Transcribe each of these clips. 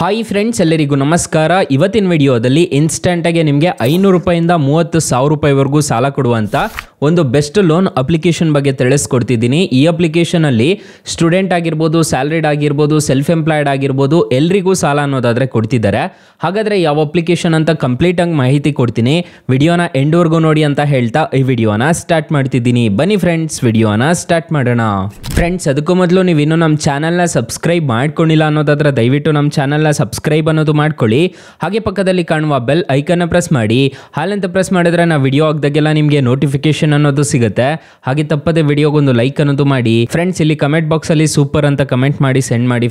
Hi friends, ಎಲ್ಲರಿಗೂ ನಮಸ್ಕಾರ. ಇವತ್ತಿನ ವಿಡಿಯೋದಲ್ಲಿ ಇನ್ಸ್ಟೆಂಟಾಗಿ ನಿಮಗೆ 500 ರೂಪಾಯಿಂದ 30,000 ರೂಪಾಯಿವರೆಗೂ ಸಾಲ ಕೊಡುವಂಥ ಒಂದು ಬೆಸ್ಟ್ ಲೋನ್ ಅಪ್ಲಿಕೇಶನ್ ಬಗ್ಗೆ ತಿಳಿಸ್ಕೊಡ್ತಿದ್ದೀನಿ. ಈ ಅಪ್ಲಿಕೇಶನಲ್ಲಿ ಸ್ಟೂಡೆಂಟ್ ಆಗಿರ್ಬೋದು, ಸ್ಯಾಲರಿಡ್ ಆಗಿರ್ಬೋದು, ಸೆಲ್ಫ್ ಎಂಪ್ಲಾಯ್ಡ್ ಆಗಿರ್ಬೋದು, ಎಲ್ರಿಗೂ ಸಾಲ ಅನ್ನೋದಾದರೆ ಕೊಡ್ತಿದ್ದಾರೆ. ಹಾಗಾದರೆ ಯಾವ ಅಪ್ಲಿಕೇಶನ್ ಅಂತ ಕಂಪ್ಲೀಟಾಗಿ ಮಾಹಿತಿ ಕೊಡ್ತೀನಿ. ವಿಡಿಯೋನ ಎಂಡ್ವರೆಗೂ ನೋಡಿ ಅಂತ ಹೇಳ್ತಾ ಈ ವಿಡಿಯೋನ ಸ್ಟಾರ್ಟ್ ಮಾಡ್ತಿದ್ದೀನಿ. ಬನ್ನಿ ಫ್ರೆಂಡ್ಸ್, ವಿಡಿಯೋನ ಸ್ಟಾರ್ಟ್ ಮಾಡೋಣ. ಫ್ರೆಂಡ್ಸ್, ಅದಕ್ಕೂ ಮೊದಲು ನೀವು ಇನ್ನೂ ನಮ್ಮ ಚಾನಲ್ನ ಸಬ್ಸ್ಕ್ರೈಬ್ ಮಾಡ್ಕೊಂಡಿಲ್ಲ ಅನ್ನೋದಾದ್ರೆ ದಯವಿಟ್ಟು ನಮ್ಮ ಚಾನಲ್ನ ಸಬ್ಸ್ಕ್ರೈಬ್ ಅನ್ನೋದು ಮಾಡ್ಕೊಳ್ಳಿ. ಹಾಗೆ ಪಕ್ಕದಲ್ಲಿ ಕಾಣುವ ಬೆಲ್ ಐಕನ್ನ ಪ್ರೆಸ್ ಮಾಡಿ. ಹಾಲಂತ ಪ್ರೆಸ್ ಮಾಡಿದ್ರೆ ನಾವು ವಿಡಿಯೋ ಹಾಕಿದಾಗೆಲ್ಲ ನಿಮಗೆ ನೋಟಿಫಿಕೇಶನ್ ಅನ್ನೋದು ಸಿಗುತ್ತೆ. ಹಾಗೆ ತಪ್ಪದೆ ವಿಡಿಯೋಗೊಂದು ಲೈಕ್ ಅನ್ನೋದು ಮಾಡಿ. ಫ್ರೆಂಡ್ಸ್, ಇಲ್ಲಿ ಕಮೆಂಟ್ ಬಾಕ್ಸ್ ಅಲ್ಲಿ ಸೂಪರ್ ಅಂತ ಕಮೆಂಟ್ ಮಾಡಿ ಸೆಂಡ್ ಮಾಡಿ.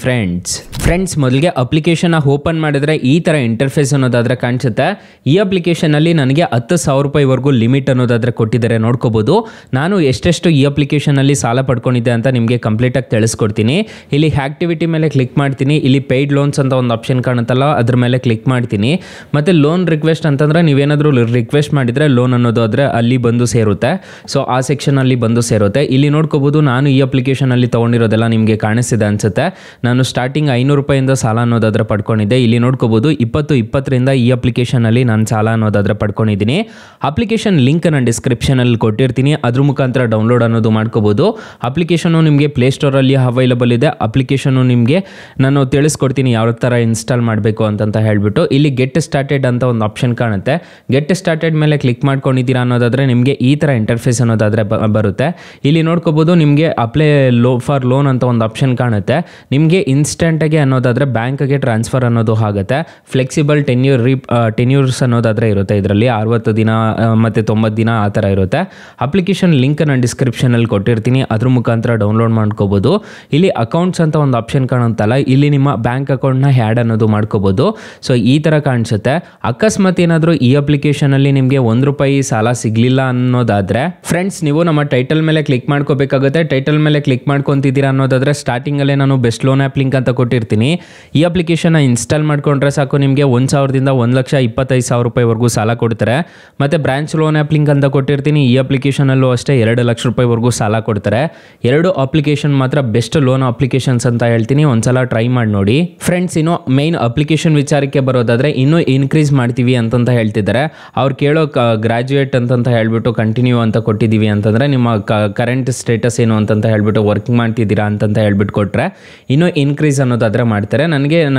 ಫ್ರೆಂಡ್ಸ್ ಮೊದಲಿಗೆ ಅಪ್ಲಿಕೇಶನ್ ಓಪನ್ ಮಾಡಿದ್ರೆ ಈ ತರ ಇಂಟರ್ಫೇಸ್ ಅನ್ನೋದಾದ್ರೆ ಕಾಣಿಸುತ್ತೆ. ಈ ಅಪ್ಲಿಕೇಶನ್ ಅಲ್ಲಿ ನನಗೆ 10,000 ರೂಪಾಯಿವರೆಗೂ ಲಿಮಿಟ್ ಅನ್ನೋದಾದ್ರೆ ಕೊಟ್ಟಿದ್ದಾರೆ, ನೋಡ್ಕೋಬಹುದು. ನಾನು ಎಷ್ಟೆಷ್ಟು ಈ ಅಪ್ಲಿಕೇಶನ್ ಅಲ್ಲಿ ಸಾಲ ಪಡ್ಕೊಂಡಿದ್ದೆ ಅಂತ ನಿಮಗೆ ಕಂಪ್ಲೀಟ್ ಆಗಿ ತಿಳಿಸ್ಕೊಡ್ತೀನಿ. ಇಲ್ಲಿ ಆಕ್ಟಿವಿಟಿ ಮೇಲೆ ಕ್ಲಿಕ್ ಮಾಡ್ತೀನಿ. ಇಲ್ಲಿ ಪೇಯ್ಡ್ ಲೋನ್ಸ್ ಅಂತ ಒಂದು ಆಪ್ಷನ್ ಕಾಣುತ್ತಲ್ಲ, ಅದ್ರ ಮೇಲೆ ಕ್ಲಿಕ್ ಮಾಡ್ತೀನಿ. ಮತ್ತೆ ಲೋನ್ ರಿಕ್ವೆಸ್ಟ್ ಅಂತಂದ್ರೆ ನೀವೇನಾದರೂ ರಿಕ್ವೆಸ್ಟ್ ಮಾಡಿದ್ರೆ ಲೋನ್ ಅನ್ನೋದು ಆದ್ರೆ ಅಲ್ಲಿ ಬಂದು ಸೇರುತ್ತೆ. ಸೊ ಆ ಸೆಕ್ಷನ್ ಅಲ್ಲಿ ಬಂದು ಸೇರುತ್ತೆ. ಇಲ್ಲಿ ನೋಡ್ಕೋಬಹುದು, ನಾನು ಈ ಅಪ್ಲಿಕೇಶನ್ ಅಲ್ಲಿ ತಗೊಂಡಿರೋದೆಲ್ಲ ನಿಮಗೆ ಕಾಣಿಸ್ತಿದೆ ಅನ್ಸುತ್ತೆ. ನಾನು ಸ್ಟಾರ್ಟಿಂಗ್ 500 ರೂಪಾಯಿಂದ ಸಾಲ ಅನ್ನೋದಾದ್ರೆ ಪಡ್ಕೊಂಡಿದ್ದೆ. ಇಲ್ಲಿ ನೋಡ್ಕೋಬಹುದು 2020ರಿಂದ ಈ ಅಪ್ಲಿಕೇಶನ್ ಅಲ್ಲಿ ನಾನು ಸಾಲ ಅನ್ನೋದಾದ್ರೆ ಪಡ್ಕೊಂಡಿದ್ದೀನಿ. ಅಪ್ಲಿಕೇಶನ್ ಲಿಂಕ್ ನಾನು ಡಿಸ್ಕ್ರಿಪ್ಷನ್ ಅಲ್ಲಿ ಕೊಟ್ಟಿರ್ತೀನಿ, ಅದ್ರ ಮುಖಾಂತರ ಡೌನ್ಲೋಡ್ ಅನ್ನೋದು ಮಾಡ್ಕೋಬಹುದು. ಅಪ್ಲಿಕೇಶನ್ ನಿಮಗೆ ಪ್ಲೇಸ್ಟೋರ್ ಅಲ್ಲಿ ಅವೈಲಬಲ್ ಇದೆ. ಅಪ್ಲಿಕೇಶನ್ ನಿಮಗೆ ನಾನು ತಿಳಿಸ್ಕೊಡ್ತೀನಿ ಯಾವ ಥರ ಇನ್ಸ್ಟಾಲ್ ಮಾಡಬೇಕು ಅಂತ ಹೇಳ್ಬಿಟ್ಟು. ಇಲ್ಲಿ ಗೆಟ್ ಸ್ಟಾರ್ಟೆಡ್ ಅಂತ ಒಂದು ಆಪ್ಷನ್ ಕಾಣುತ್ತೆ. ಗೆಟ್ ಸ್ಟಾರ್ಟೆಡ್ ಮೇಲೆ ಕ್ಲಿಕ್ ಮಾಡ್ಕೊಂಡಿದ್ದೀರಾ ಅನ್ನೋದಾದ್ರೆ ನಿಮಗೆ ಈ ಥರ ಇಂಟರ್ಫೇಸ್ ಅನ್ನೋದಾದ್ರೆ ಬರುತ್ತೆ. ಇಲ್ಲಿ ನೋಡ್ಕೋಬಹುದು, ನಿಮಗೆ ಅಪ್ಲೈ ಫಾರ್ ಲೋನ್ ಅಂತ ಒಂದು ಆಪ್ಷನ್ ಕಾಣುತ್ತೆ. ನಿಮಗೆ ಇನ್ಸ್ಟೆಂಟಾಗಿ ಅನ್ನೋದಾದ್ರೆ ಬ್ಯಾಂಕ್ಗೆ ಟ್ರಾನ್ಸ್ಫರ್ ಅನ್ನೋದು ಆಗುತ್ತೆ. ಫ್ಲೆಕ್ಸಿಬಲ್ ಟೆನ್ಯೂರ್ಸ್ ಅನ್ನೋದಾದ್ರೆ ಇರುತ್ತೆ. ಇದರಲ್ಲಿ 60 ದಿನ ಮತ್ತು 90 ದಿನ ಆ ಥರ ಇರುತ್ತೆ. ಅಪ್ಲಿಕೇಶನ್ ಲಿಂಕ್ ನಾನು ಡಿಸ್ಕ್ರಿಪ್ಷನಲ್ಲಿ ಕೊಟ್ಟಿರ್ತೀನಿ, ಅದ್ರ ಮುಖಾಂತರ ಡೌನ್ಲೋಡ್ ಮಾಡ್ಕೋಬೋದು. ಇಲ್ಲಿ ಅಕೌಂಟ್ಸ್ ಅಂತ ಒಂದು ಆಪ್ಷನ್ ಕಾಣುತ್ತಲ್ಲ, ಇಲ್ಲಿ ನಿಮ್ಮ ಬ್ಯಾಂಕ್ ಅಕೌಂಟ್ನ ಹ್ಯಾಡ್ ಅನ್ನೋದು ಮಾಡ್ಕೋಬೋದು. ಸೊ ಈ ಥರ ಕಾಣಿಸುತ್ತೆ. ಅಕಸ್ಮಾತ್ ಏನಾದರೂ ಈ ಅಪ್ಲಿಕೇಶನಲ್ಲಿ ನಿಮಗೆ ₹1 ಸಾಲ ಸಿಗಲಿಲ್ಲ ಅನ್ನೋದಾದರೆ ಫ್ರೆಂಡ್ಸ್, ನೀವು ನಮ್ಮ ಟೈಟಲ್ ಮೇಲೆ ಕ್ಲಿಕ್ ಮಾಡ್ಕೋಬೇಕಾಗುತ್ತೆ. ಟೈಟಲ್ ಮೇಲೆ ಕ್ಲಿಕ್ ಮಾಡ್ಕೊತಿದ್ದೀರಾ ಅನ್ನೋದಾದರೆ ಸ್ಟಾರ್ಟಿಂಗಲ್ಲೇ ನಾನು ಬೆಸ್ಟ್ ಲೋನ್ ಆ್ಯಪ್ ಲಿಂಕ್ ಅಂತ ಕೊಟ್ಟಿರ್ತೀನಿ. ಈ ಅಪ್ಲಿಕೇಶನ್ನ ಇನ್ಸ್ಟಾಲ್ ಮಾಡ್ಕೊಂಡ್ರೆ ಸಾಕು, ನಿಮಗೆ 1,000ದಿಂದ 1,25,000 ರೂಪಾಯಿವರೆಗೂ ಸಾಲ ಕೊಡ್ತಾರೆ. ಮತ್ತು ಬ್ರಾಂಚ್ ಲೋನ್ ಆ್ಯಪ್ ಲಿಂಕ್ ಅಂತ ಕೊಟ್ಟಿರ್ತೀನಿ. ಈ ಅಪ್ಲಿಕೇಶನಲ್ಲೂ ಅಷ್ಟೇ 2 ಲಕ್ಷ ರೂಪಾಯಿವರೆಗೂ ಸಾಲ ಕೊಡ್ತಾರೆ. 2 ಅಪ್ಲಿಕೇಶನ್ ಮಾತ್ರ ಬೆಸ್ಟ್ ಲೋನ್ ಅಪ್ಲಿಕೇಶನ್ಸ್ ಅಂತ ಹೇಳ್ತೀನಿ, ಒಂದ್ಸಲ ಟ್ರೈ ಮಾಡಿ ನೋಡಿ. ಫ್ರೆಂಡ್ಸ್, ಇನ್ನು ಮೇನ್ ಅಪ್ಲಿಕೇಶನ್ ವಿಚಾರಕ್ಕೆ ಬರೋದಾದರೆ ಇನ್ನೂ ಇನ್ಕ್ರೀಸ್ ಮಾಡ್ತೀವಿ ಅಂತಂತ ಹೇಳ್ತಿದ್ದಾರೆ. ಅವ್ರು ಕೇಳೋ ಗ್ರಾಜ್ಯುಯೇಟ್ ಅಂತಂತ ಹೇಳ್ಬಿಟ್ಟು ಕಂಟಿನ್ಯೂ ಅಂತ ಕೊಟ್ಟಿದ್ದೀವಿ ಅಂತಂದರೆ ನಿಮ್ಮ ಕರೆಂಟ್ ಸ್ಟೇಟಸ್ ಏನು ಅಂತಂತ ಹೇಳ್ಬಿಟ್ಟು ವರ್ಕಿಂಗ್ ಮಾಡ್ತಿದ್ದೀರಾ ಅಂತಂತ ಹೇಳ್ಬಿಟ್ಟು ಕೊಟ್ಟರೆ ಇನ್ನೂ ಇನ್ಕ್ರೀಸ್ ಅನ್ನೋದಾದರೆ ಮಾಡ್ತಾರೆ.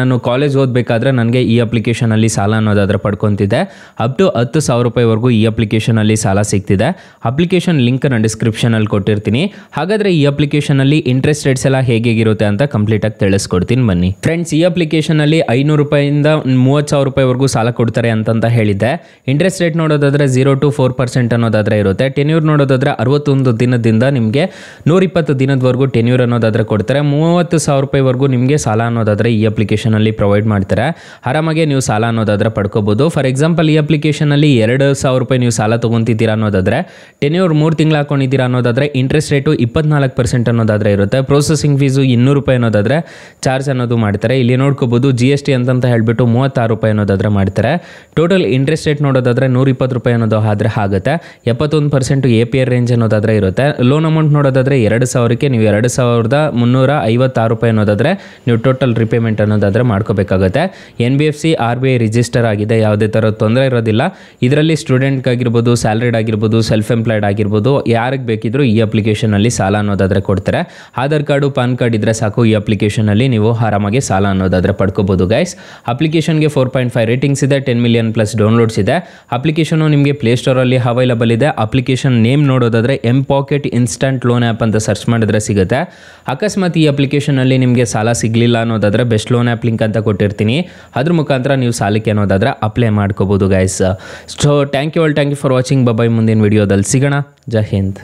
ನಾನು ಕಾಲೇಜ್ ಓದಬೇಕಾದ್ರೆ ನನಗೆ ಈ ಅಪ್ಲಿಕೇಶನಲ್ಲಿ ಸಾಲ ಅನ್ನೋದಾದರೆ ಪಡ್ಕೊತಿದ್ದೆ. ಅಪ್ ಟು 10,000 ರೂಪಾಯಿವರೆಗೂ ಈ ಅಪ್ಲಿಕೇಶನಲ್ಲಿ ಸಾಲ ಸಿಗ್ತಿದೆ. ಅಪ್ಲಿಕೇಶನ್ ಲಿಂಕ್ ನಾನು ಡಿಸ್ಕ್ರಿಪ್ಷನಲ್ಲಿ ಕೊಟ್ಟಿರ್ತೀನಿ. ಹಾಗಾದರೆ ಈ ಅಪ್ಲಿಕೇಶನಲ್ಲಿ ಇಂಟ್ರೆಸ್ಟ್ ರೇಟ್ಸ್ ಎಲ್ಲ ಹೇಗಿರುತ್ತೆ ಅಂತ ಕಂಪ್ಲೀಟಾಗಿ ತಿಳಿಸ್ಕೊಡ್ತೀನಿ, ಬನ್ನಿ. ಫ್ರೆಂಡ್ಸ್, ಈ ಅಪ್ಲಿಕೇಶನಲ್ಲಿ 500 ರೂಪಾಯಿಂದ 30,000 ರೂಪಾಯಿವರೆಗೂ ಸಾಲ ಕೊಡ್ತಾರೆ ಅಂತಂತ ಹೇಳಿದ್ದೆ. ಇಂಟ್ರೆಸ್ಟ್ ರೇಟ್ ನೋಡೋದಾದರೆ 0 to 4% ಅನ್ನೋದಾದರೆ ಇರುತ್ತೆ. ಟೆನ್ಯೂರ್ ನೋಡೋದಾದರೆ 61 ದಿನದಿಂದ ನಿಮಗೆ 120 ದಿನದವರೆಗೂ ಟೆನ್ಯೂರ್ ಅನ್ನೋದಾದರೆ ಕೊಡ್ತಾರೆ. 30,000 ರೂಪಾಯಿವರೆಗೂ ನಿಮಗೆ ಸಾಲ ಅನ್ನೋದಾದರೆ ಈ ಅಪ್ಲಿಕೇಶನಲ್ಲಿ ಪ್ರೊವೈಡ್ ಮಾಡ್ತಾರೆ. ಆರಾಮಾಗಿ ನೀವು ಸಾಲ ಅನ್ನೋದಾದರೆ ಪಡ್ಕೋಬಹುದು. ಫಾರ್ ಎಕ್ಸಾಂಪಲ್, ಈ ಅಪ್ಲಿಕೇಶನಲ್ಲಿ 2,000 ರೂಪಾಯಿ ನೀವು ಸಾಲ ತೊಗೊತಿದ್ದೀರಾ ಅನ್ನೋದಾದರೆ, ಟೆನ್ಯೂರ್ 3 ತಿಂಗಳು ಹಾಕೊಂಡಿದ್ದೀರಾ ಅನ್ನೋದಾದರೆ ಇಂಟ್ರೆಸ್ಟ್ ರೇಟು 24% ಅನ್ನೋದಾದರೆ ಇರುತ್ತೆ. ಪ್ರೊಸೆಸಿಂಗ್ ಫೀಸು 200 ರೂಪಾಯಿ ಅನ್ನೋದಾದರೆ ಚಾರ್ಜ್ ಅನ್ನೋದು ಮಾಡ್ತಾರೆ. ಇಲ್ಲಿ ನೋಡ್ಕೋಬಹುದು GST ಅಂತಂತ ಹೇಳ್ಬಿಟ್ಟು 36 ರೂಪಾಯಿ ಅನ್ನೋದಾದರೆ ಮಾಡ್ತಾರೆ. ಟೋಟಲ್ ಇಂಟ್ರೆಸ್ಟ್ ರೇಟ್ ನೋಡೋದಾದರೆ 120 ರೂಪಾಯಿ ಅನ್ನೋದು ಆದರೆ ಆಗುತ್ತೆ. 71% APR ರೇಂಜ್ ಅನ್ನೋದಾದರೆ ಇರುತ್ತೆ. ಲೋನ್ ಅಮೌಂಟ್ ನೋಡೋದಾದರೆ 2,000ಕ್ಕೆ ನೀವು 2,356 ರೂಪಾಯಿ ಅನ್ನೋದಾದರೆ ನೀವು ಟೋಟಲ್ ರಿಪೇಮೆಂಟ್ ಅನ್ನೋದಾದರೆ ಮಾಡ್ಕೋಬೇಕಾಗುತ್ತೆ. NBFC RBI ರಿಜಿಸ್ಟರ್ ಆಗಿದೆ, ಯಾವುದೇ ಥರ ತೊಂದರೆ ಇರೋದಿಲ್ಲ. ಇದರಲ್ಲಿ ಸ್ಟೂಡೆಂಟ್ ಆಗಿರ್ಬೋದು, ಸ್ಯಾಲರಿಡ್ ಆಗಿರ್ಬೋದು, ಸೆಲ್ಫ್ ಎಂಪ್ಲಾಯ್ಡ್ ಆಗಿರ್ಬೋದು, ಯಾರಿಗೆ ಬೇಕಿದ್ರೂ ಈ ಅಪ್ಲಿಕೇಶನಲ್ಲಿ ಸಾಲ ಅನ್ನೋದಾದರೆ ಕೊಡ್ತಾರೆ. ಆಧಾರ್ ಕಾರ್ಡು, ಪಾನ್ ಕಾರ್ಡ್ ಇದ್ರೆ ಸಾಕು, ಈ ಅಪ್ಲಿಕೇಶನಲ್ಲಿ ನೀವು ಆರಾಮಾಗಿ ಸಾಲ ಅನ್ನೋದಾದರೆ ಪಡ್ಕೋಬಹುದು. ಗೈಸ್, ಅಪ್ಲಿಕೇಶನ್ಗೆ 4.5 ರೇಟಿಂಗ್ಸ್ ಇದೆ, 10 ಮಿಲಿಯನ್ ಪ್ಲಸ್ ಡೌನ್ಲೋಡ್ಸ್ ಇದೆ. ಅಪ್ಲಿಕೇಶನು ನಿಮಗೆ ಪ್ಲೇಸ್ಟೋರಲ್ಲಿ ಅವೈಲಬಲ್ ಇದೆ. ಅಪ್ಲಿಕೇಶನ್ ನೇಮ್ ನೋಡೋದಾದರೆ M-Pocket ಇನ್ಸ್ಟಂಟ್ ಲೋನ್ ಆ್ಯಪ್ ಅಂತ ಸರ್ಚ್ ಮಾಡಿದ್ರೆ ಸಿಗುತ್ತೆ. ಅಕಸ್ಮಾತ್ ಈ ಅಪ್ಲಿಕೇಶನಲ್ಲಿ ನಿಮಗೆ ಸಾಲ ಸಿಗಲಿಲ್ಲ ಅನ್ನೋದಾದರೆ ಬೆಸ್ಟ್ ಲೋನ್ ಆ್ಯಪ್ ಲಿಂಕ್ ಅಂತ ಕೊಟ್ಟಿರ್ತೀನಿ, ಅದ್ರ ಮುಖಾಂತರ ನೀವು ಸಾಲಕ್ಕೆ ಅನ್ನೋದಾದರೆ ಅಪ್ಲೈ ಮಾಡ್ಕೋಬಹುದು guys. So thank you for watching. Bye. ಮುಂದಿನ ವಿಡಿಯೋದಲ್ಲಿ ಸಿಗೋಣ. ಜೈ ಹಿಂದ್.